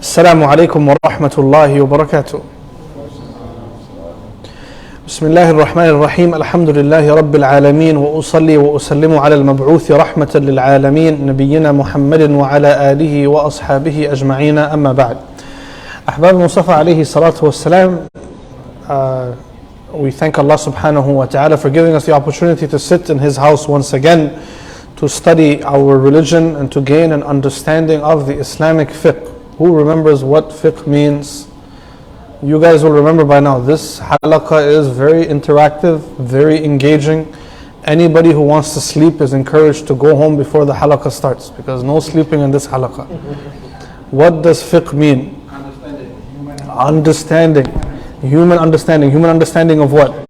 السلام عليكم ورحمة الله وبركاته. بسم الله الرحمن الرحيم. الحمد لله رب العالمين، وأصلي وأسلم على المبعوث رحمة للعالمين نبينا محمد وعلى آله وأصحابه أجمعين. أما بعد. أحباب المصطفى عليه الصلاة والسلام, we thank Allah subhanahu wa ta'ala for giving us the opportunity to sit in His house once again to study our religion and to gain an understanding of the Islamic fiqh. Who remembers what fiqh means? You guys will remember by now. This halaqa is very interactive, very engaging. Anybody who wants to sleep is encouraged to go home before the halaqa starts, because no sleeping in this halaqa. What does fiqh mean? Understanding. Human understanding. Human understanding of what?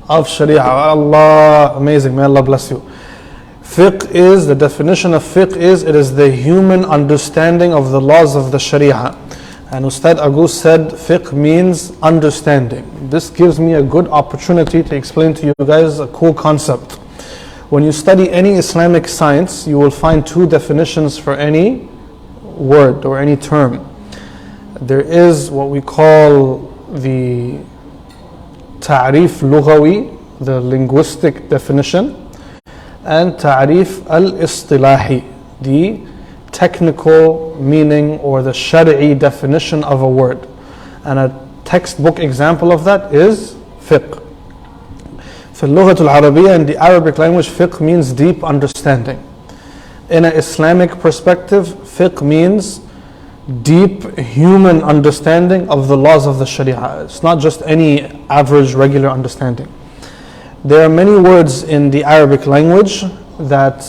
Of Sharia. Allah, amazing. May Allah bless you. Fiqh is, the definition of fiqh is, it is the human understanding of the laws of the Sharia. And Ustad Agus said fiqh means understanding. This gives me a good opportunity to explain to you guys a cool concept. When you study any Islamic science, you will find two definitions for any word or any term. There is what we call the ta'rif lughawi, the linguistic definition, and ta'rif al-istilahi, the technical meaning or the shari'i definition of a word. And a textbook example of that is fiqh. في اللغة العربية, in the Arabic language, fiqh means deep understanding. In an Islamic perspective, fiqh means deep human understanding of the laws of the Sharia. It's not just any average regular understanding. There are many words in the Arabic language that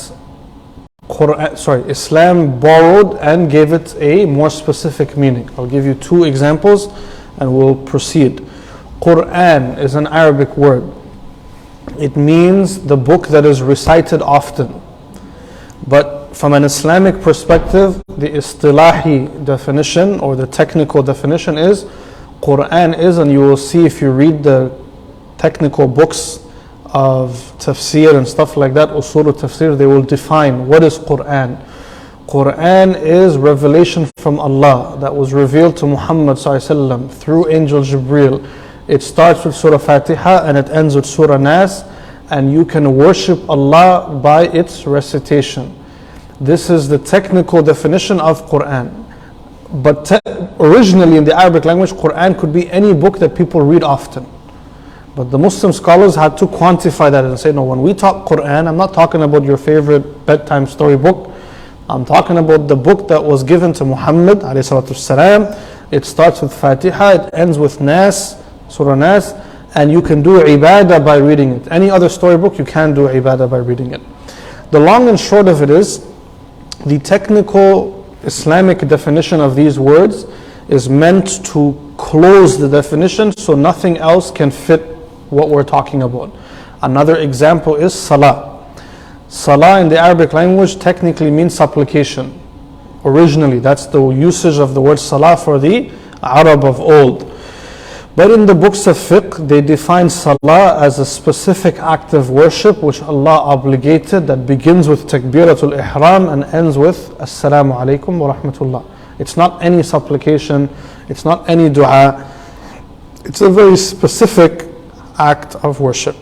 Islam borrowed and gave it a more specific meaning. I'll give you two examples and we'll proceed. Quran is an Arabic word. It means the book that is recited often. But from an Islamic perspective, the istilahi definition or the technical definition is Quran is, and you will see if you read the technical books of tafsir and stuff like that, usul al-tafsir, they will define what is Quran. Quran is revelation from Allah that was revealed to Muhammad ﷺ through Angel Jibreel. It starts with Surah Fatiha and it ends with Surah Nas, and you can worship Allah by its recitation. This is the technical definition of Quran. But originally in the Arabic language, Quran could be any book that people read often. But the Muslim scholars had to quantify that and say, no, when we talk Quran, I'm not talking about your favorite bedtime story book. I'm talking about the book that was given to Muhammad ﷺ. It starts with Fatiha, it ends with Nas, Surah Nas, and you can do ibadah by reading it. Any other storybook, you can do ibadah by reading it. The long and short of it is, the technical Islamic definition of these words is meant to close the definition so nothing else can fit what we're talking about. Another example is salah. Salah in the Arabic language technically means supplication. Originally, that's the usage of the word salah for the Arab of old. But in the books of fiqh, they define salah as a specific act of worship which Allah obligated, that begins with takbiratul ihram and ends with assalamu alaikum wa rahmatullah. It's not any supplication, it's not any dua, it's a very specific act of worship.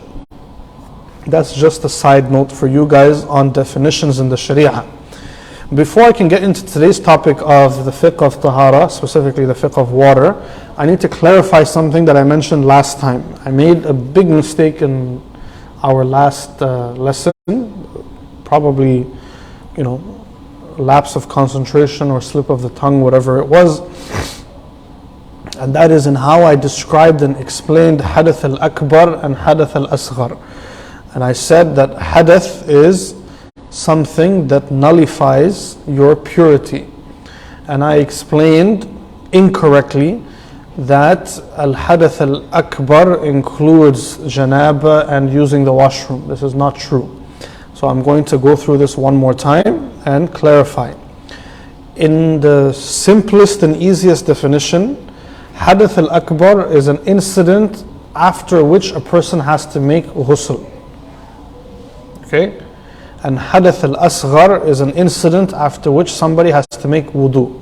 That's just a side note for you guys on definitions in the Sharia. Before I can get into today's topic of the fiqh of tahara, specifically the fiqh of water, I need to clarify something that I mentioned last time. I made a big mistake in our last lesson, probably, lapse of concentration or slip of the tongue, whatever it was. And that is in how I described and explained hadath al-akbar and hadath al-asghar. And I said that hadath is something that nullifies your purity. And I explained incorrectly that al-hadath al-akbar includes janaba and using the washroom. This is not true. So I'm going to go through this one more time and clarify. In the simplest and easiest definition, Hadath al-Akbar is an incident after which a person has to make ghusl. Okay? And Hadath al-Asghar is an incident after which somebody has to make wudu.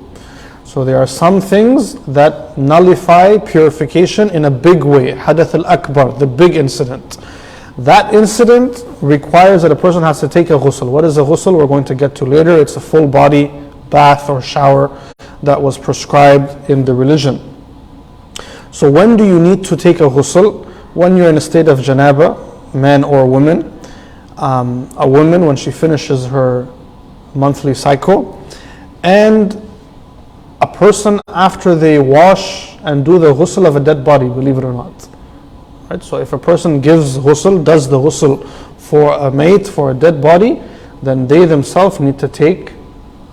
So there are some things that nullify purification in a big way. Hadath al-akbar, the big incident. That incident requires that a person has to take a ghusl. What is a ghusl? We're going to get to later. It's a full body bath or shower that was prescribed in the religion. So when do you need to take a ghusl? When you're in a state of janaba, man or woman. A woman when she finishes her monthly cycle, and a person after they wash and do the ghusl of a dead body, believe it or not. Right? So if a person gives ghusl, does the ghusl for a mate, for a dead body, then they themselves need to take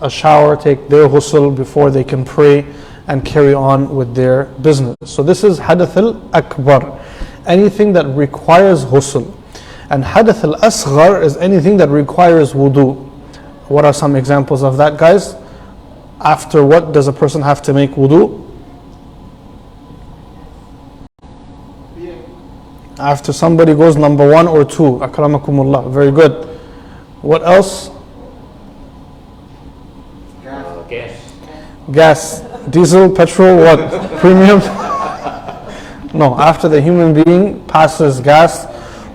a shower, take their ghusl before they can pray and carry on with their business. So this is hadath al-akbar, anything that requires ghusl. And hadath al-asghar is anything that requires wudu. What are some examples of that, guys? After what does a person have to make wudu? After somebody goes number 1 or 2. Akramakumullah. Very good. What else? Gas. Diesel, petrol, what? Premium? No, after the human being passes gas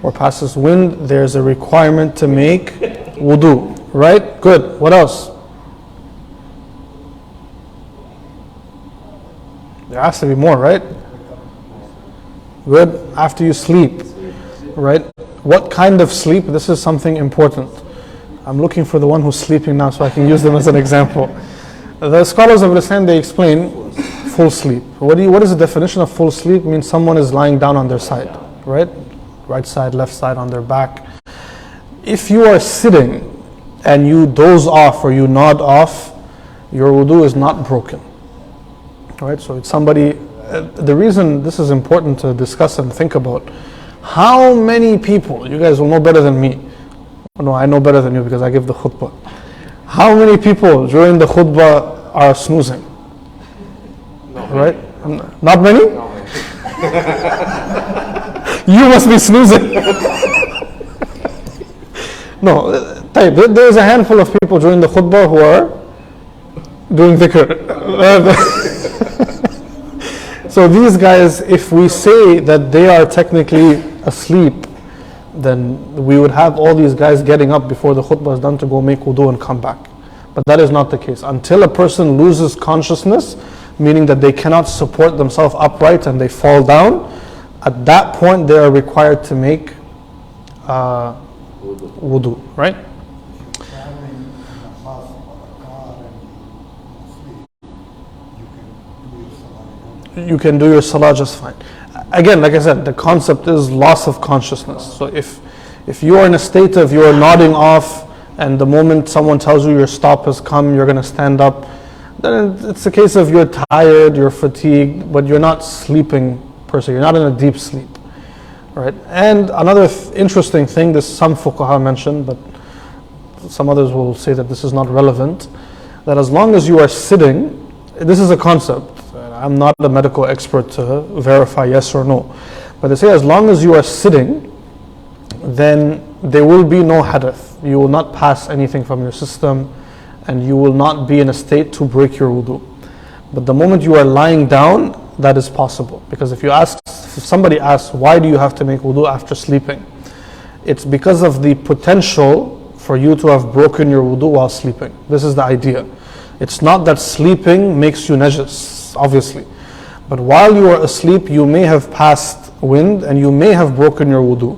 or passes wind, there's a requirement to make wudu. Right? Good. What else? There has to be more, right? Good. After you sleep, right? What kind of sleep? This is something important. I'm looking for the one who's sleeping now so I can use them as an example. The scholars of Islam, they explain full sleep. What is the definition of full sleep? It means someone is lying down on their side, right? Right side, left side, on their back. If you are sitting and you doze off or you nod off, your wudu is not broken. Right? So it's somebody, the reason this is important to discuss and think about, how many people, you guys will know better than me. No, I know better than you because I give the khutbah. How many people during the khutbah are snoozing? Right? Not many? You must be snoozing. No, there's a handful of people during the khutbah who are doing dhikr. So these guys, if we say that they are technically asleep, then we would have all these guys getting up before the khutbah is done to go make wudu and come back. But that is not the case. Until a person loses consciousness, meaning that they cannot support themselves upright and they fall down, at that point they are required to make wudu, right? You can do your salah just fine. Again, like I said, the concept is loss of consciousness. So if you are in a state of you're nodding off, and the moment someone tells you your stop has come, you're going to stand up, then it's a case of you're tired, you're fatigued, but you're not sleeping per se. You're not in a deep sleep, right? And another interesting thing, this some fuqaha mentioned, but some others will say that this is not relevant, that as long as you are sitting, this is a concept. I'm not a medical expert to verify yes or no. But they say as long as you are sitting, then there will be no hadath. You will not pass anything from your system and you will not be in a state to break your wudu. But the moment you are lying down, that is possible. Because if somebody asks, why do you have to make wudu after sleeping? It's because of the potential for you to have broken your wudu while sleeping. This is the idea. It's not that sleeping makes you najis, obviously. But while you are asleep, you may have passed wind and you may have broken your wudu.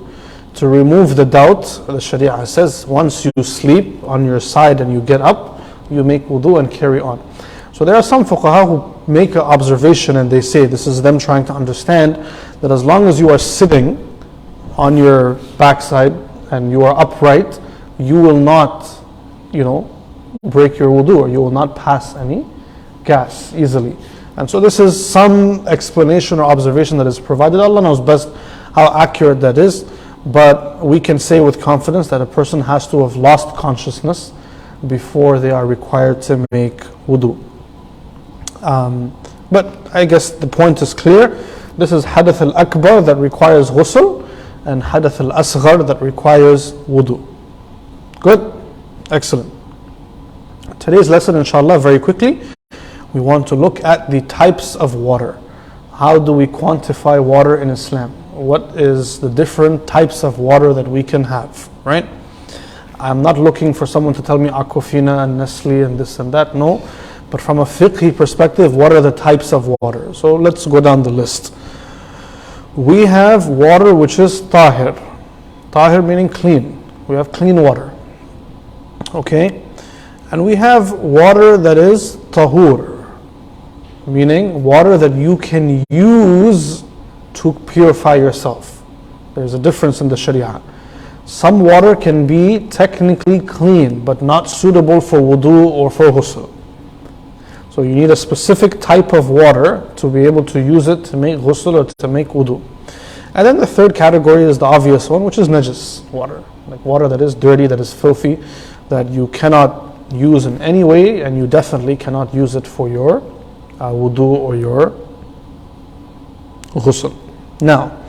To remove the doubt, the Sharia says, once you sleep on your side and you get up, you make wudu and carry on. So there are some fuqaha who make an observation and they say, this is them trying to understand that as long as you are sitting on your backside and you are upright, you will not, break your wudu, or you will not pass any gas easily. And so this is some explanation or observation that is provided. Allah knows best how accurate that is, but we can say with confidence that a person has to have lost consciousness before they are required to make wudu. But I guess the point is clear. This is hadath al-akbar that requires ghusl, and hadath al-asghar that requires wudu. Good? Excellent. Today's lesson, inshallah, very quickly, we want to look at the types of water. How do we quantify water in Islam? What is the different types of water that we can have, right? I'm not looking for someone to tell me Aquafina and Nestle and this and that, no. But from a fiqh perspective, what are the types of water? So let's go down the list. We have water which is tahir. Tahir meaning clean. We have clean water. Okay? And we have water that is tahur, meaning water that you can use to purify yourself. There's a difference in the Sharia. Some water can be technically clean, but not suitable for wudu or for ghusl. So you need a specific type of water to be able to use it to make ghusl or to make wudu. And then the third category is the obvious one, which is najis water. Like water that is dirty, that is filthy, that you cannot use in any way, and you definitely cannot use it for your wudu or your ghusl. Now,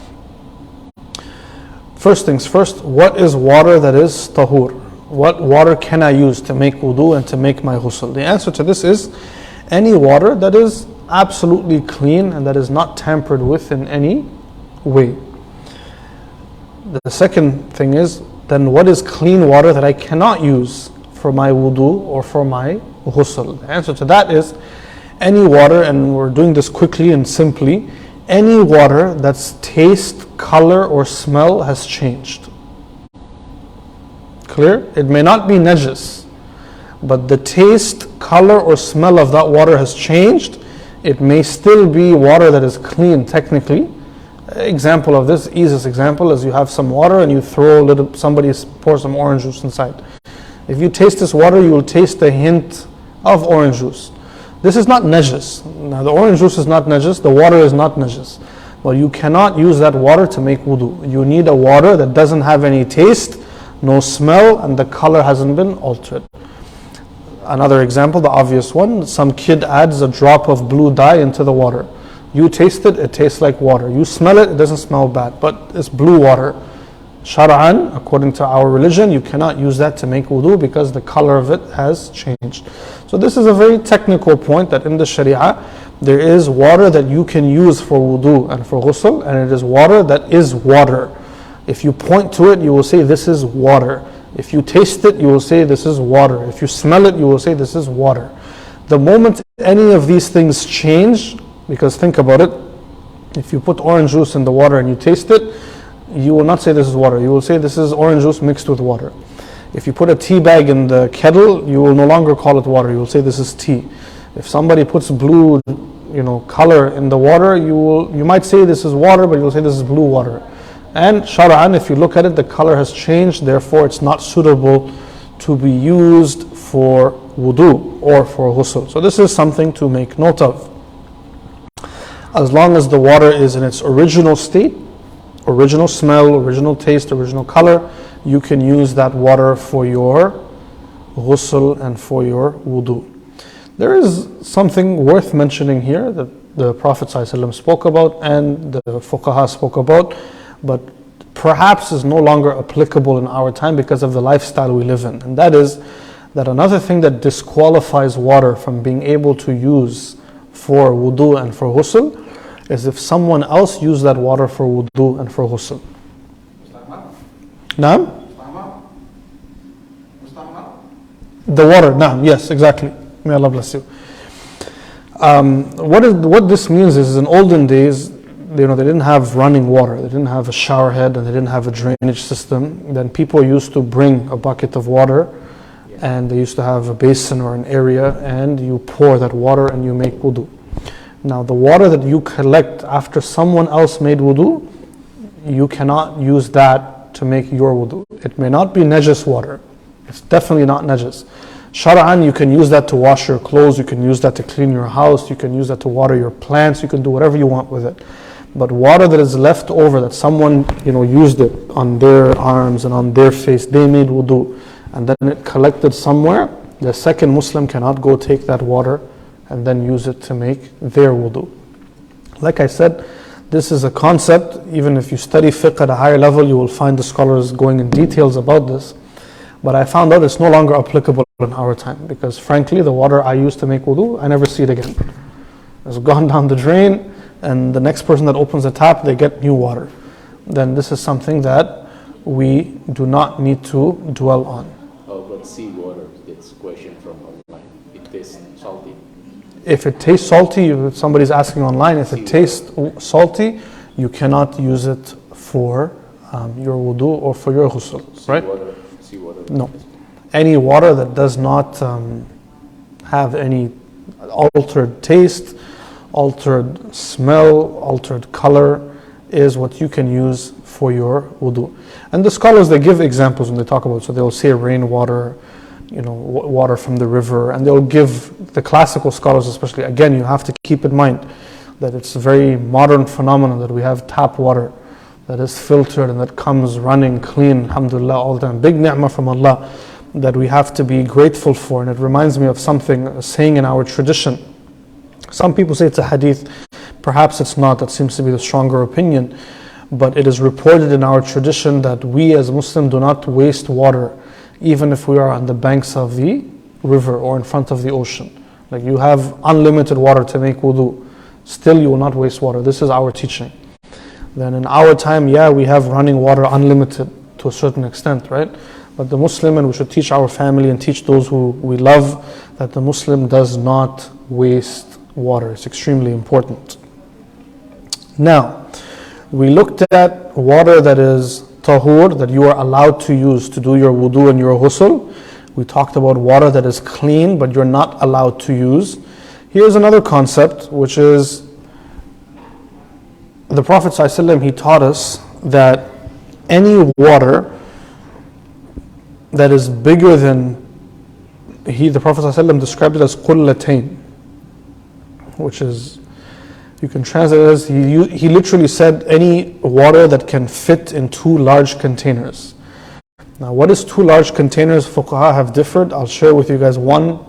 first things first, what is water that is tahur? What water can I use to make wudu and to make my ghusl? The answer to this is any water that is absolutely clean and that is not tampered with in any way. The second thing is, then what is clean water that I cannot use for my wudu or for my ghusl? The answer to that is any water, and we're doing this quickly and simply, any water that's taste, color or smell has changed. Clear? It may not be najis, but the taste, color or smell of that water has changed. It may still be water that is clean technically. Example of this, easiest example is you have some water and you throw a little, somebody pours some orange juice inside. If you taste this water, you will taste a hint of orange juice. This is not najis. Now the orange juice is not najis, the water is not najis. But you cannot use that water to make wudu. You need a water that doesn't have any taste, no smell, and the color hasn't been altered. Another example, the obvious one, some kid adds a drop of blue dye into the water. You taste it, it tastes like water. You smell it, it doesn't smell bad, but it's blue water. Shar'an, according to our religion, you cannot use that to make wudu because the color of it has changed. So this is a very technical point, that in the Sharia, there is water that you can use for wudu and for ghusl, and it is water that is water. If you point to it, you will say this is water. If you taste it, you will say this is water. If you smell it, you will say this is water. The moment any of these things change, because think about it, if you put orange juice in the water and you taste it, you will not say this is water. You will say this is orange juice mixed with water. If you put a tea bag in the kettle, you will no longer call it water. You will say this is tea. If somebody puts blue, color in the water, you might say this is water, but you will say this is blue water. And Shar'an, if you look at it, the color has changed, therefore it's not suitable to be used for wudu or for ghusl. So this is something to make note of. As long as the water is in its original state, original smell, original taste, original color, you can use that water for your ghusl and for your wudu. There is something worth mentioning here that the Prophet ﷺ spoke about and the fuqaha spoke about, but perhaps is no longer applicable in our time because of the lifestyle we live in. And that is that another thing that disqualifies water from being able to use for wudu and for ghusl is if someone else used that water for wudu and for ghusl. Naam? The water, naam, yes, exactly. May Allah bless you. What this means is, in olden days, they didn't have running water, they didn't have a shower head, and they didn't have a drainage system. Then people used to bring a bucket of water, and they used to have a basin or an area, and you pour that water and you make wudu. Now the water that you collect after someone else made wudu, you cannot use that to make your wudu. It may not be najis water. It's definitely not najis. Shar'an, you can use that to wash your clothes, you can use that to clean your house, you can use that to water your plants, you can do whatever you want with it. But water that is left over, that someone used it on their arms and on their face, they made wudu, and then it collected somewhere, the second Muslim cannot go take that water and then use it to make their wudu. Like I said, this is a concept, even if you study fiqh at a higher level, you will find the scholars going in details about this. But I found out it's no longer applicable in our time, because frankly, the water I used to make wudu, I never see it again. It's gone down the drain, and the next person that opens the tap, they get new water. Then this is something that we do not need to dwell on. Oh, but seawater, it's a question from online. It tastes salty. If it tastes salty, if somebody's asking online, if it tastes salty, you cannot use it for your wudu or for your ghusl, right? Seawater. No. Any water that does not have any altered taste, altered smell, altered color is what you can use for your wudu. And the scholars, they give examples when they talk about it. So they'll say rainwater, water from the river, and they'll give the classical scholars especially. Again, you have to keep in mind that it's a very modern phenomenon that we have tap water that is filtered and that comes running clean, alhamdulillah, all the time. Big ni'mah from Allah that we have to be grateful for. And it reminds me of something, a saying in our tradition. Some people say it's a hadith, perhaps it's not, that seems to be the stronger opinion, but it is reported in our tradition that we as Muslims do not waste water, even if we are on the banks of the river or in front of the ocean. Like you have unlimited water to make wudu, still you will not waste water. This is our teaching. Then in our time, yeah, we have running water unlimited to a certain extent, right? But the Muslim, and we should teach our family and teach those who we love, that the Muslim does not waste water. It's extremely important. Now, we looked at water that is tahur, that you are allowed to use to do your wudu and your ghusl. We talked about water that is clean, but you're not allowed to use. Here's another concept, which is the Prophet ﷺ, he taught us that any water that is bigger than, the Prophet ﷺ described it as qullatayn, which is, you can translate it as, he literally said any water that can fit in two large containers. Now what is two large containers? Fuqaha have differed. I'll share with you guys one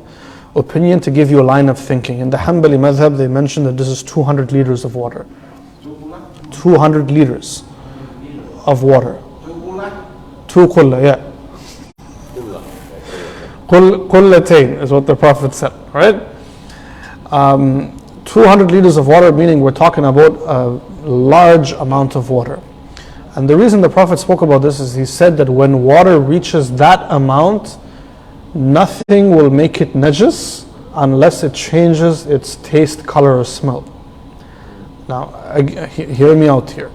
opinion to give you a line of thinking. In the Hanbali madhab, they mentioned that this is 200 liters of water. 200 liters of water. Two qulla, yeah. Qullatayn is what the Prophet said, right? 200 liters of water, meaning we're talking about a large amount of water. And the reason the Prophet spoke about this is he said that when water reaches that amount, nothing will make it najis unless it changes its taste, color, or smell. Now, hear me out here.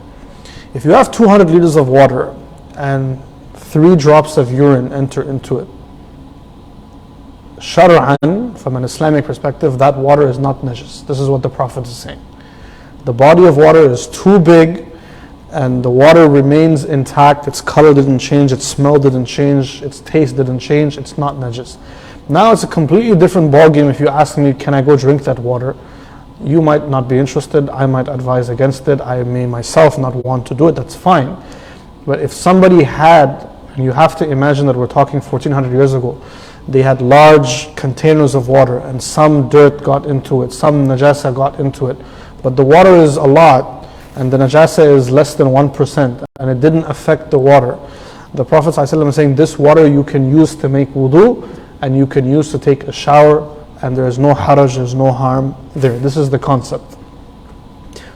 If you have 200 liters of water and 3 drops of urine enter into it, shar'an, from an Islamic perspective, that water is not najis. This is what the Prophet is saying. The body of water is too big and the water remains intact, its color didn't change, its smell didn't change, its taste didn't change, it's not najis. Now it's a completely different ballgame if you ask me, can I go drink that water? You might not be interested, I might advise against it, I may myself not want to do it, that's fine. But if somebody had, and you have to imagine that we're talking 1400 years ago, they had large containers of water and some dirt got into it, some najasa got into it, but the water is a lot and the najasa is less than 1% and it didn't affect the water. The Prophet ﷺ is saying this water you can use to make wudu and you can use to take a shower, and there is no haraj, there is no harm there. This is the concept.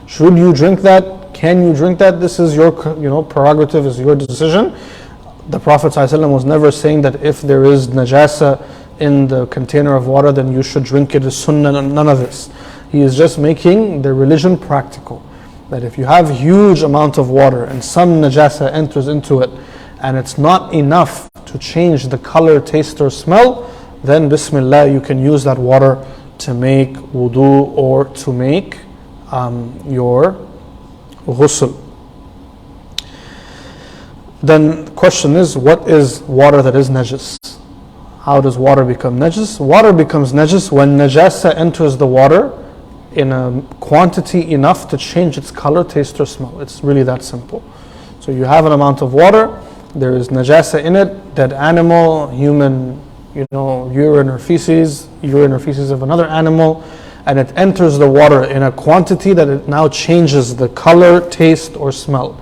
Should you drink that? Can you drink that? This is your prerogative, is your decision. The Prophet ﷺ was never saying that if there is najasa in the container of water, then you should drink it as sunnah, none of this. He is just making the religion practical. That if you have huge amount of water and some najasa enters into it, and it's not enough to change the color, taste or smell, then bismillah, you can use that water to make wudu or to make your ghusl. Then the question is, what is water that is najis? How does water become najis? Water becomes najis when najasa enters the water in a quantity enough to change its color, taste or smell. It's really that simple. So you have an amount of water, there is najasa in it, dead animal, human, urine or feces of another animal, and it enters the water in a quantity that it now changes the color, taste or smell.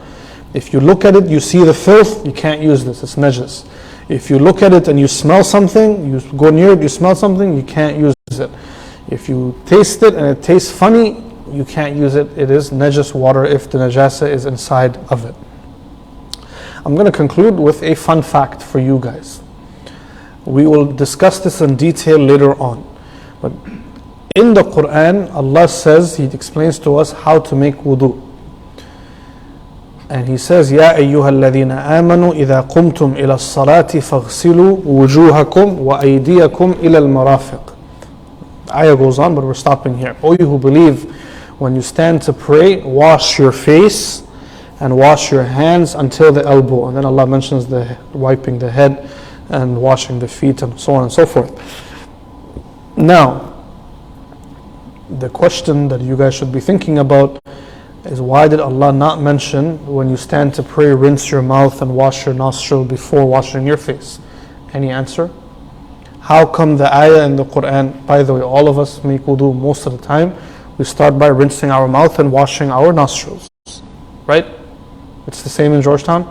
If you look at it, you see the filth, you can't use this, it's najis. If you look at it and you smell something, you go near it, you smell something, you can't use it. If you taste it and it tastes funny, you can't use it. It is najas water if the najasa is inside of it. I'm going to conclude with a fun fact for you guys. We will discuss this in detail later on. But in the Quran, Allah says, He explains to us how to make wudu. And He says, يَا أَيُّهَا الَّذِينَ آمَنُوا إِذَا قُمْتُمْ إِلَى الصَّلَاةِ فَاغْسِلُوا وُجُوهَكُمْ وَأَيْدِيَكُمْ إِلَى الْمَرَافِقِ. The ayah goes on, but we're stopping here. O you who believe, when you stand to pray, wash your face and wash your hands until the elbow. And then Allah mentions the wiping the head and washing the feet and so on and so forth. Now, the question that you guys should be thinking about is, why did Allah not mention when you stand to pray, rinse your mouth and wash your nostril before washing your face? Any answer? How come the ayah in the Quran, by the way, all of us make wudu most of the time, we start by rinsing our mouth and washing our nostrils, right? It's the same in Georgetown?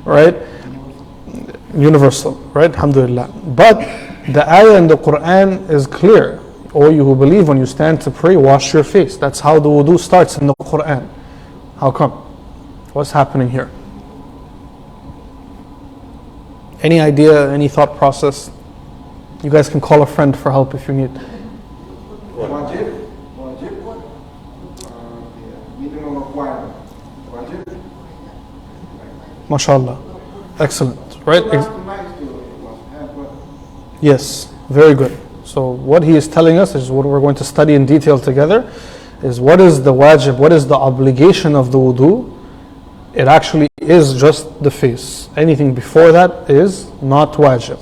Right? Universal, right? Alhamdulillah. But the ayah in the Quran is clear. O you who believe, when you stand to pray, wash your face. That's how the wudu starts in the Quran. How come? What's happening here? Any idea, any thought process? You guys can call a friend for help if you need. Wajib. Minimum requirement. Wajib. MashaAllah. Excellent. Right? Nice to have what? Yes, very good. So what he is telling us is what we're going to study in detail together, is what is the wajib, what is the obligation of the wudu. It actually is just the face. Anything before that is not wajib.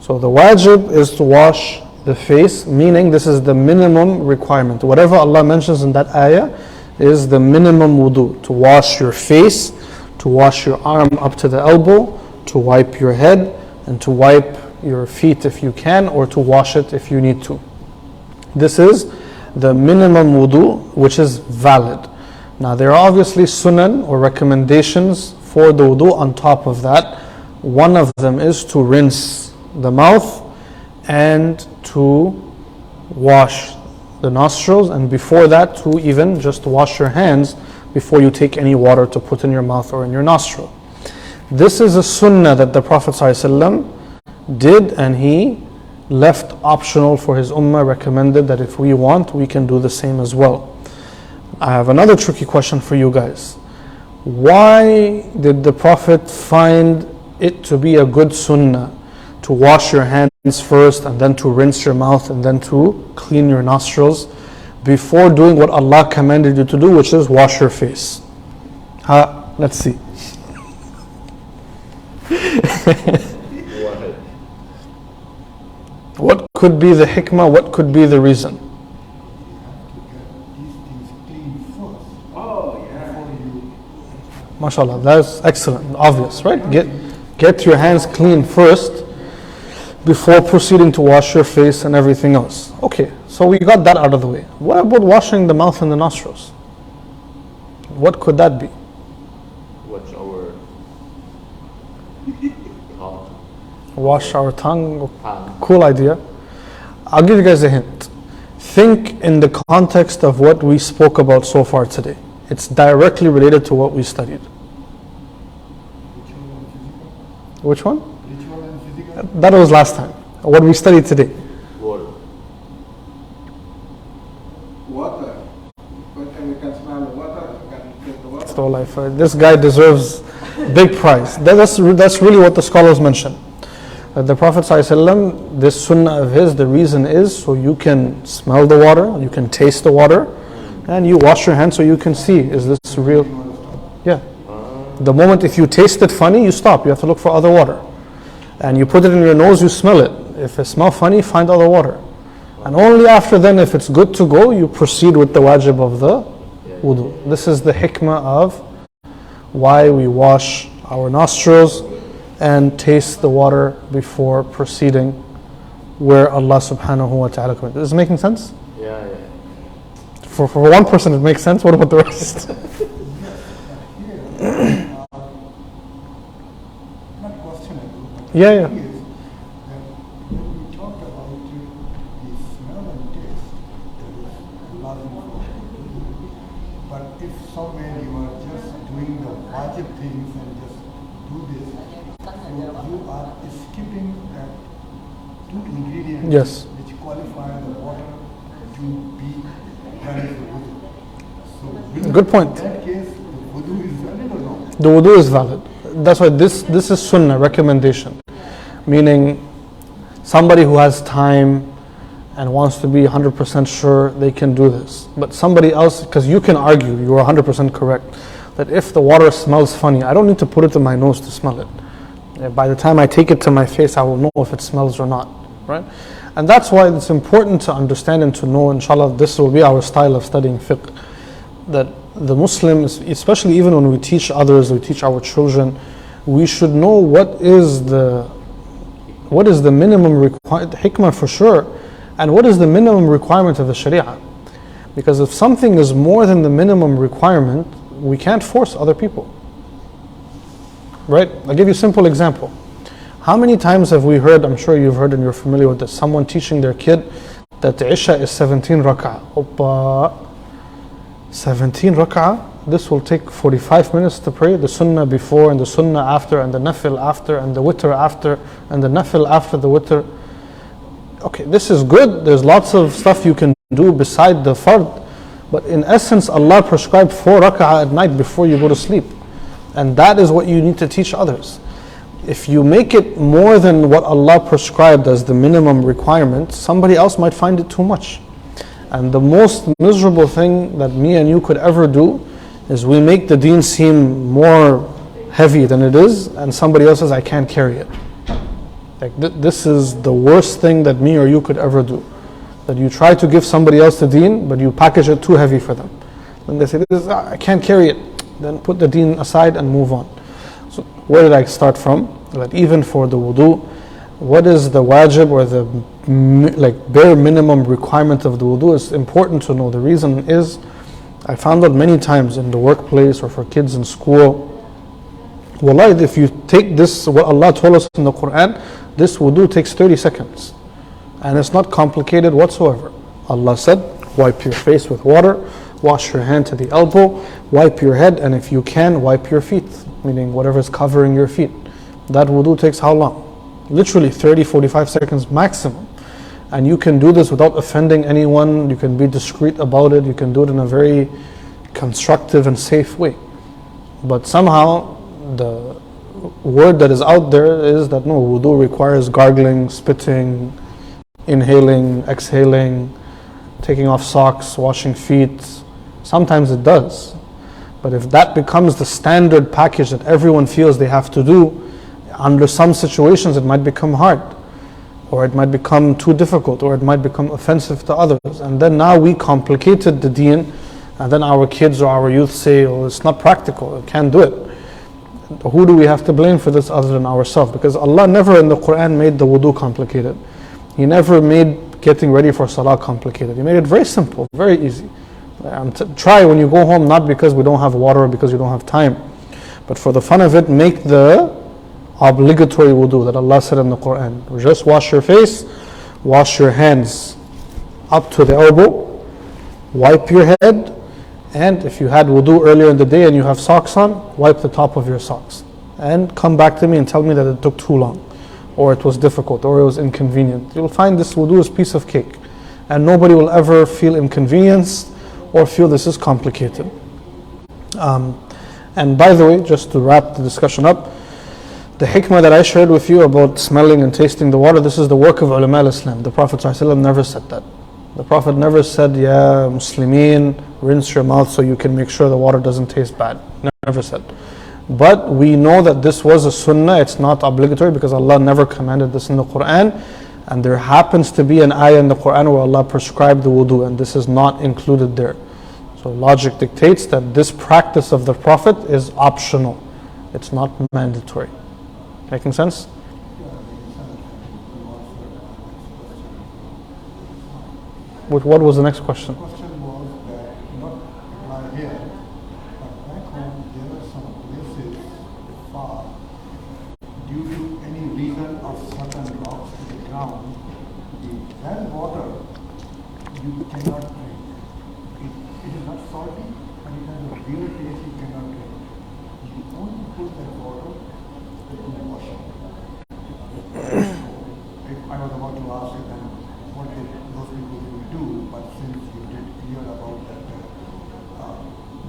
So the wajib is to wash the face, meaning this is the minimum requirement. Whatever Allah mentions in that ayah is the minimum wudu. To wash your face, to wash your arm up to the elbow, to wipe your head, and to wipe your feet if you can, or to wash it if you need to. This is the minimum wudu which is valid. Now there are obviously sunan or recommendations for the wudu on top of that. One of them is to rinse the mouth and to wash the nostrils, and before that to even just wash your hands before you take any water to put in your mouth or in your nostril. This is a sunnah that the Prophet ﷺ did, and he left optional for his ummah, recommended that if we want, we can do the same as well. I have another tricky question for you guys. Why did the Prophet find it to be a good sunnah to wash your hands first and then to rinse your mouth and then to clean your nostrils before doing what Allah commanded you to do, which is wash your face? Let's see. What could be the hikmah? What could be the reason? MashaAllah, that's excellent, obvious, right? Get your hands clean first before proceeding to wash your face and everything else. Okay, so we got that out of the way. What about washing the mouth and the nostrils? What could that be? Watch our tongue. Wash our tongue. Tongue. Cool idea. I'll give you guys a hint. Think in the context of what we spoke about so far today. It's directly related to what we studied. Which one? That was last time. What we studied today. Water. Water. When we can smell the water, we can drink the water. That's the whole life. This guy deserves big prize. That's really what the scholars mention. That the Prophet ﷺ, this sunnah of his, the reason is so you can smell the water, you can taste the water, and you wash your hands so you can see, is this real? Yeah. The moment if you taste it funny, you stop. You have to look for other water. And you put it in your nose, you smell it. If it smells funny, find other water. And only after then, if it's good to go, you proceed with the wajib of the wudu. This is the hikmah of why we wash our nostrils and taste the water before proceeding where Allah subhanahu wa ta'ala commanded. Is this making sense? Yeah. For one person it makes sense. What about the rest? Yeah, yeah. thing is that when we talk about the smell and taste, that is lazim for wudu. But if somewhere you are just doing the wajib things and just do this, so you are skipping that two ingredients Yes. which qualify the water to be valid for wudu. So will Good point. in that case, the wudu is valid or not? The wudu is valid. That's why this is sunnah, recommendation. Meaning, somebody who has time and wants to be 100% sure, they can do this. But somebody else, because you can argue, you are 100% correct, that if the water smells funny, I don't need to put it to my nose to smell it. By the time I take it to my face, I will know if it smells or not, right? And that's why it's important to understand and to know, inshallah, this will be our style of studying fiqh, that the Muslims, especially even when we teach others, we teach our children, we should know what is the minimum requirement, hikmah for sure, and what is the minimum requirement of the sharia. Because if something is more than the minimum requirement, we can't force other people. Right? I'll give you a simple example. How many times have we heard, I'm sure you've heard and you're familiar with this, someone teaching their kid that the Isha is 17 rak'ah. Oppa, 17 rak'ah? This will take 45 minutes to pray, the sunnah before and the sunnah after and the nafil after and the witr after and the nafil after the witr. Okay, this is good. There's lots of stuff you can do beside the fard. But in essence, Allah prescribed 4 rak'ah at night before you go to sleep. And that is what you need to teach others. If you make it more than what Allah prescribed as the minimum requirement, somebody else might find it too much. And the most miserable thing that me and you could ever do is we make the deen seem more heavy than it is, and somebody else says, I can't carry it. Like this is the worst thing that me or you could ever do. That you try to give somebody else the deen, but you package it too heavy for them. Then they say, I can't carry it. Then put the deen aside and move on. So where did I start from? That even for the wudu, what is the wajib or the bare minimum requirement of the wudu is important to know. The reason is, I found out many times in the workplace or for kids in school, wallahi, if you take this, what Allah told us in the Quran, this wudu takes 30 seconds. And it's not complicated whatsoever. Allah said, wipe your face with water, wash your hand to the elbow, wipe your head, and if you can, wipe your feet, meaning whatever is covering your feet. That wudu takes how long? Literally 30-45 seconds maximum. And you can do this without offending anyone, you can be discreet about it, you can do it in a very constructive and safe way. But somehow, the word that is out there is that no, wudu requires gargling, spitting, inhaling, exhaling, taking off socks, washing feet. Sometimes it does. But if that becomes the standard package that everyone feels they have to do, under some situations it might become hard, or it might become too difficult, or it might become offensive to others. And then now we complicated the deen, and then our kids or our youth say, oh, it's not practical, I can't do it. Who do we have to blame for this other than ourselves? Because Allah never in the Quran made the wudu complicated. He never made getting ready for salah complicated. He made it very simple, very easy. Try when you go home, not because we don't have water or because you don't have time, but for the fun of it, make the obligatory wudu that Allah said in the Quran. Just wash your face, wash your hands up to the elbow, wipe your head, and if you had wudu earlier in the day and you have socks on, wipe the top of your socks. And come back to me and tell me that it took too long, or it was difficult, or it was inconvenient. You'll find this wudu is piece of cake. And nobody will ever feel inconvenienced or feel this is complicated. And by the way, just to wrap the discussion up, the hikmah that I shared with you about smelling and tasting the water, this is the work of ulama al-Islam. The Prophet ﷺ never said that. The Prophet never said, yeah, Muslimin, rinse your mouth so you can make sure the water doesn't taste bad. Never said. But we know that this was a sunnah, it's not obligatory because Allah never commanded this in the Quran. And there happens to be an ayah in the Quran where Allah prescribed the wudu, and this is not included there. So logic dictates that this practice of the Prophet is optional. It's not mandatory. Making sense? What was the next question? The question was that not apply here, but back home there are some places far due to any reason That water you cannot drink. It is not salty, and it has a real taste you cannot drink. You only put that water in the washing. If I was about to ask you then what did those people do, but since you did clear about that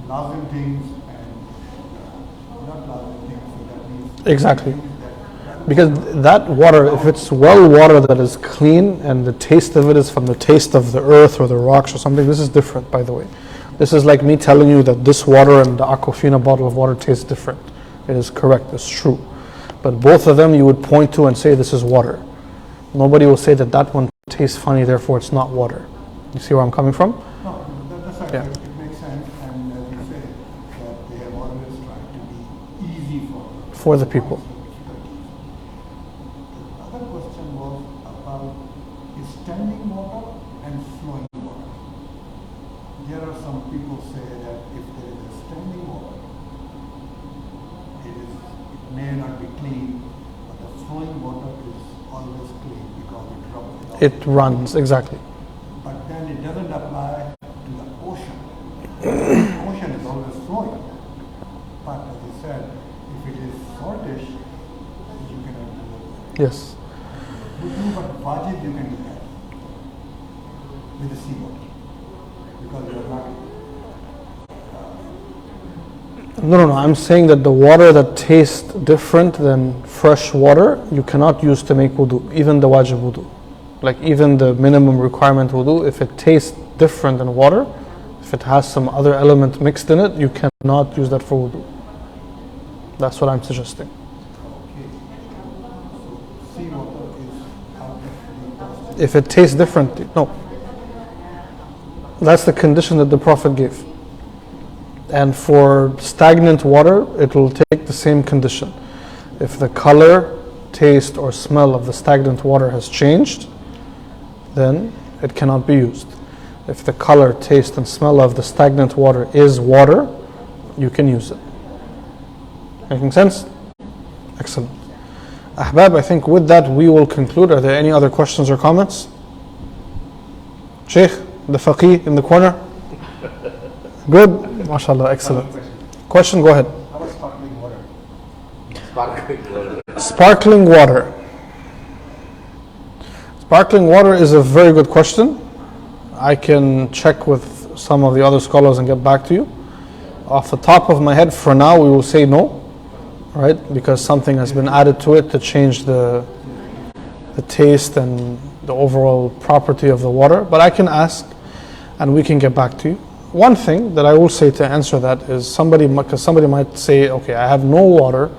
lazim things and not lazim things, so that means Exactly. that Because that water, if it's well water that is clean and the taste of it is from the taste of the earth or the rocks or something, this is different, by the way. This is like me telling you that this water and the Aquafina bottle of water tastes different. It is correct, it's true. But both of them you would point to and say this is water. Nobody will say that that one tastes funny, therefore it's not water. You see where I'm coming from? no, that's right. Yeah. It makes sense, and as you say, that they have always tried to be easy For the people. The other question was about standing water and flowing water. There are some people say that if there is a standing water, it may not be clean, but the flowing water is always clean because it rubs It runs, exactly. But then it doesn't apply to the ocean. The ocean is always flowing. But as you said, if it is saltish, you cannot do it. Yes. But wajib you can do that with the seawater because you are not. No. I'm saying that the water that tastes different than fresh water, you cannot use to make wudu, even the wajib wudu. Like even the minimum requirement wudu, if it tastes different than water, if it has some other element mixed in it, you cannot use that for wudu. That's what I'm suggesting. Okay. So seawater is out of the question. If it tastes different, no. That's the condition that the Prophet gave. And for stagnant water, it will take the same condition. If the color, taste, or smell of the stagnant water has changed, then it cannot be used. If the color, taste, and smell of the stagnant water is water, you can use it. Making sense? Excellent. Ahbab, I think with that we will conclude. Are there any other questions or comments? Sheikh, the faqih in the corner? Good? MashaAllah, excellent. Question, go ahead. How about sparkling water? Sparkling water. Sparkling water. Sparkling water is a very good question. I can check with some of the other scholars and get back to you. Off the top of my head, for now, we will say no, right? Because something has been added to it to change the taste and the overall property of the water. But I can ask and we can get back to you. One thing that I will say to answer that is because somebody might say, okay, I have no water,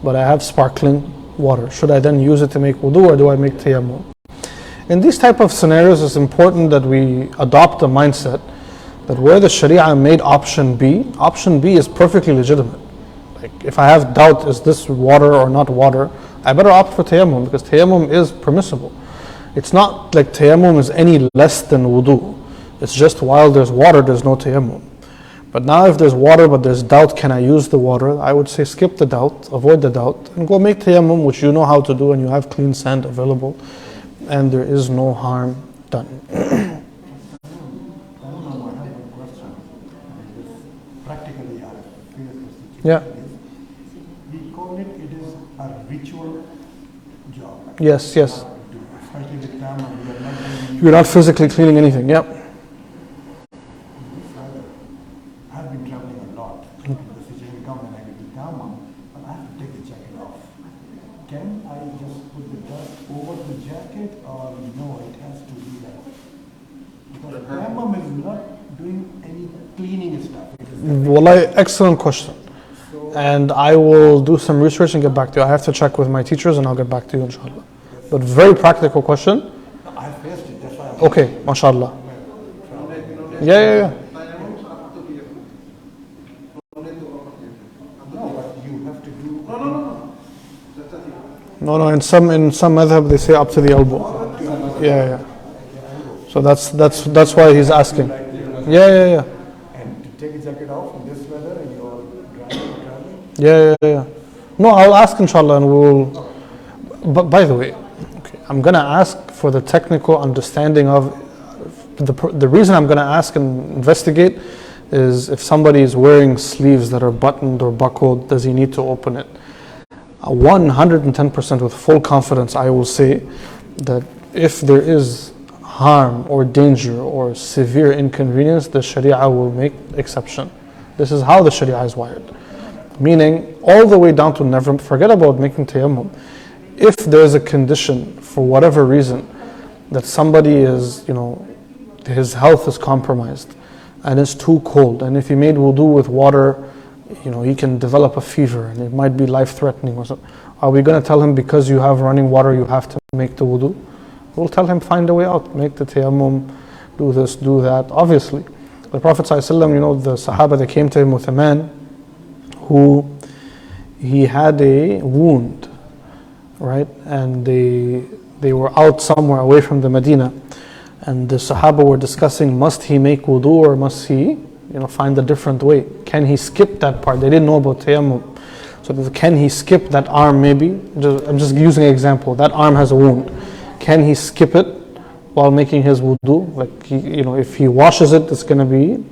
but I have sparkling water. Should I then use it to make wudu or do I make tayammum? In these type of scenarios, it's important that we adopt a mindset that where the Sharia made option B is perfectly legitimate. Like if I have doubt, is this water or not water, I better opt for tayammum because tayammum is permissible. It's not like tayammum is any less than wudu. It's just while there's water, there's no tayammum. But now if there's water but there's doubt, can I use the water? I would say skip the doubt, avoid the doubt, and go make tayammum, which you know how to do and you have clean sand available, and there is no harm done. Practically, I feel the situation Yeah. is, we call it is a ritual job. Yes. Especially with Tama, we are not doing You're not physically cleaning anything, yep. I've been traveling a lot. The situation comes when I get to Tama, but I have to take the jacket off. Can I just put the dust over the jacket or no, it has to be that? Because Tama is not doing any cleaning stuff. It is Wallahi, excellent question. And I will do some research and get back to you. I have to check with my teachers and I'll get back to you inshallah. But very practical question. I faced it, that's why I'm Okay, mashallah. Yeah. No, but you have to do. No, in some madhab they say up to the elbow. Yeah. So that's why he's asking. Yeah. And to take the jacket off in this weather and you are traveling. Yeah. No, I'll ask inshallah and we will. But by the way, okay, I'm going to ask for the technical understanding of the reason I'm going to ask and investigate is if somebody is wearing sleeves that are buttoned or buckled, does he need to open it? 110% with full confidence, I will say that if there is harm or danger or severe inconvenience, the Sharia will make exception. This is how the Sharia is wired. Meaning, all the way down to never, forget about making tayammum. If there's a condition, for whatever reason, that somebody is, his health is compromised, and it's too cold, and if he made wudu with water, he can develop a fever, and it might be life-threatening or something. Are we going to tell him because you have running water, you have to make the wudu? We'll tell him, find a way out, make the tayammum, do this, do that. Obviously, the Prophet ﷺ, the Sahaba, they came to him with a man who he had a wound, right? And they were out somewhere away from the Medina, and the Sahaba were discussing, must he make wudu or must he find a different way? Can he skip that part? They didn't know about tayammum. So can he skip that arm maybe? I'm just using an example. That arm has a wound. Can he skip it while making his wudu? Like, if he washes it, it's going to be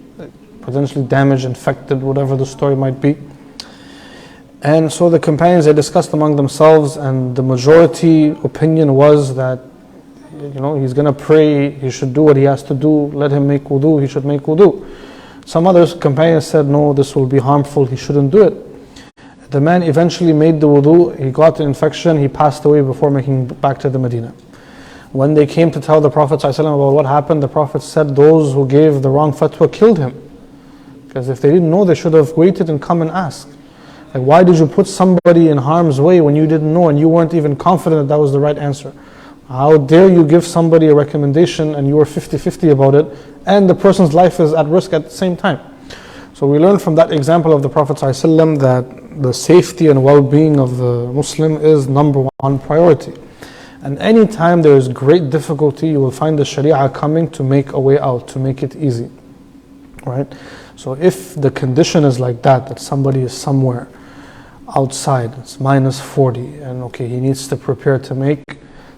potentially damaged, infected, whatever the story might be. And so the companions, they discussed among themselves, and the majority opinion was that he's going to pray, he should do what he has to do, let him make wudu, he should make wudu. Some other companions said, no, this will be harmful, he shouldn't do it. The man eventually made the wudu, he got the infection, he passed away before making back to the Medina. When they came to tell the Prophet ﷺ about what happened, the Prophet said those who gave the wrong fatwa killed him. Because if they didn't know, they should have waited and come and asked. Like, why did you put somebody in harm's way when you didn't know and you weren't even confident that was the right answer? How dare you give somebody a recommendation and you were 50-50 about it, and the person's life is at risk at the same time? So we learn from that example of the Prophet ﷺ that the safety and well-being of the Muslim is number one priority. And any time there is great difficulty, you will find the Sharia coming to make a way out, to make it easy. Right? So if the condition is like that somebody is somewhere outside, it's minus 40, and okay, he needs to prepare to make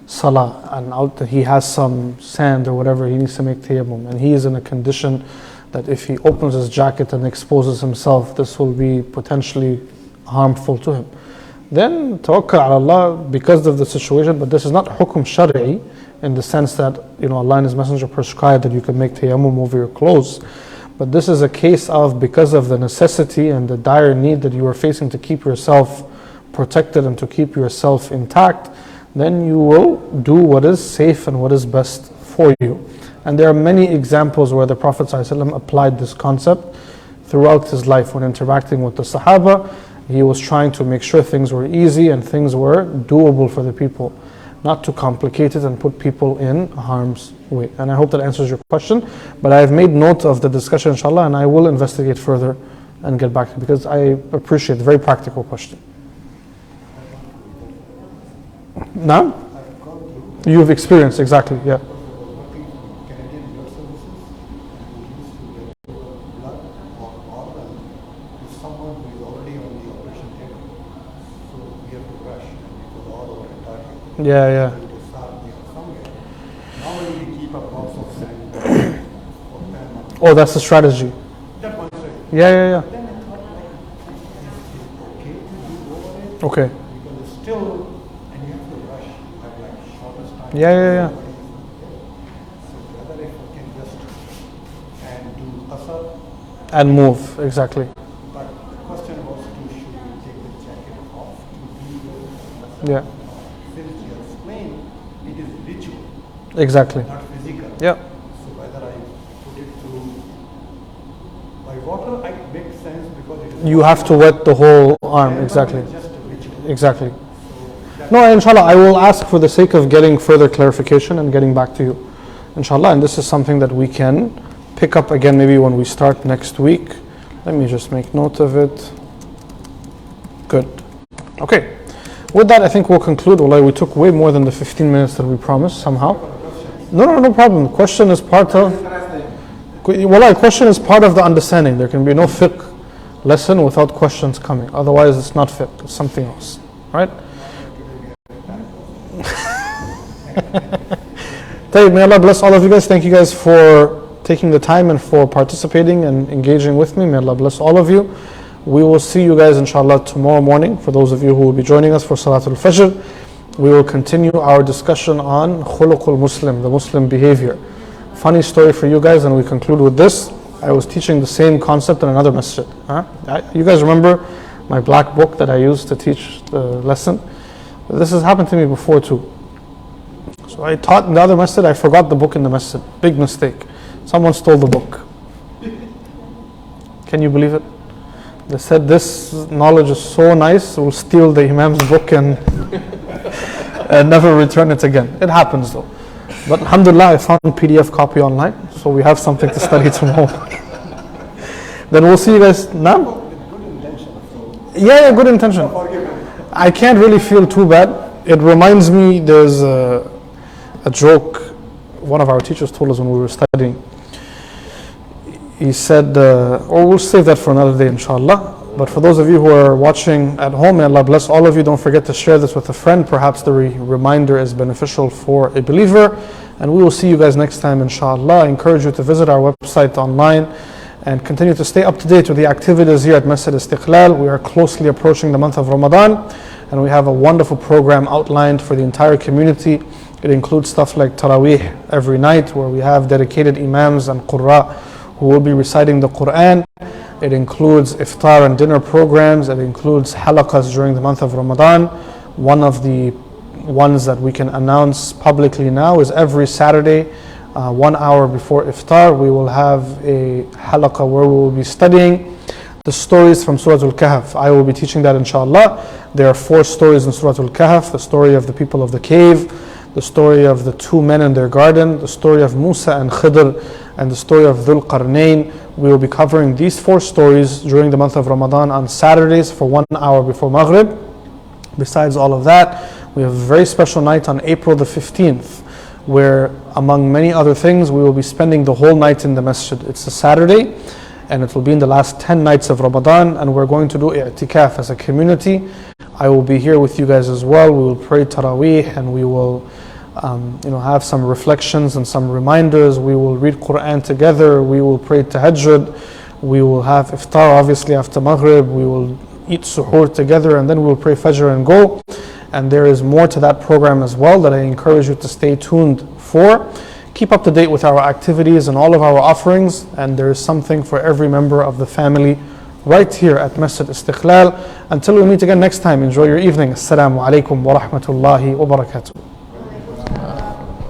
salah, and he has some sand or whatever, he needs to make tayammum, and he is in a condition that if he opens his jacket and exposes himself, this will be potentially harmful to him. Then tawakkal ala Allah because of the situation, but this is not hukum shari'i in the sense that Allah and His Messenger prescribed that you can make tayammum over your clothes. But this is a case of, because of the necessity and the dire need that you are facing to keep yourself protected and to keep yourself intact, then you will do what is safe and what is best for you. And there are many examples where the Prophet ﷺ applied this concept throughout his life. When interacting with the Sahaba, he was trying to make sure things were easy and things were doable for the people, not to complicate it and put people in harm's way. And I hope that answers your question. But I have made note of the discussion, inshallah, and I will investigate further and get back to you, because I appreciate the very practical question. Now? You've experienced, exactly, yeah. Yeah. Oh, that's the strategy. Yeah. Okay. Yeah. And move, exactly. But the question was, should we take the jacket off to do the Yeah. Since you explained, it is ritual. Exactly. Not physical. Yeah. So whether I put it through by water, it makes sense because it is. You have to wet the whole arm, exactly. Just a ritual. Exactly. No, inshallah, I will ask for the sake of getting further clarification and getting back to you. Inshallah, and this is something that we can pick up again maybe when we start next week. Let me just make note of it. Good. Okay. With that, I think we'll conclude. Wallahi, we took way more than the 15 minutes that we promised somehow. No problem. Question is part of... Wallahi, question is part of the understanding. There can be no fiqh lesson without questions coming. Otherwise, it's not fiqh. It's something else. Right? May Allah bless all of you guys. Thank you guys for taking the time and for participating and engaging with me. May Allah bless all of you. We will see you guys inshallah tomorrow morning. For those of you who will be joining us for Salatul Fajr, we will continue our discussion on Khuluqul Muslim, the Muslim behavior. Funny story for you guys, and we conclude with this. I was teaching the same concept in another masjid. You guys remember my black book that I used to teach the lesson? This has happened to me before too. So I taught in the other masjid, I forgot the book in the masjid. Big mistake. Someone stole the book. Can you believe it? They said this knowledge is so nice, we'll steal the Imam's book and never return it again. It happens though. But alhamdulillah, I found PDF copy online, so we have something to study tomorrow. Then we'll see you guys now. Yeah, good intention. I can't really feel too bad. It reminds me, there's a joke one of our teachers told us when we were studying. He said, or we'll save that for another day inshallah. But for those of you who are watching at home, may Allah bless all of you. Don't forget to share this with a friend. Perhaps the reminder is beneficial for a believer. And we will see you guys next time inshallah. I encourage you to visit our website online and continue to stay up to date with the activities here at Masjid Istiqlal. We are closely approaching the month of Ramadan, and we have a wonderful program outlined for the entire community. It includes stuff like Taraweeh every night, where we have dedicated Imams and Qurra who will be reciting the Quran. It includes iftar and dinner programs. It includes halaqas during the month of Ramadan. One of the ones that we can announce publicly now is every Saturday, 1 hour before iftar, we will have a halaqa where we will be studying the stories from Surah Al-Kahf. I will be teaching that inshallah. There are 4 stories in Surah Al-Kahf: the story of the people of the cave, the story of the 2 men in their garden, the story of Musa and Khidr, and the story of Dhul Qarnayn. We will be covering these 4 stories during the month of Ramadan on Saturdays for 1 hour before Maghrib. Besides all of that, we have a very special night on April the 15th, where among many other things, we will be spending the whole night in the masjid. It's a Saturday, and it will be in the last 10 nights of Ramadan, and we're going to do i'tikaf as a community. I will be here with you guys as well. We will pray Taraweeh, and we will have some reflections and some reminders. We will read Quran together. We will pray Tahajjud. We will have iftar obviously after Maghrib. We will eat suhoor together, and then we will pray Fajr and go. And there is more to that program as well that I encourage you to stay tuned for. Keep up to date with our activities and all of our offerings, and there is something for every member of the family right here at Masjid Istiqlal. Until we meet again next time, enjoy your evening. Assalamu alaikum wa rahmatullahi wa barakatuh.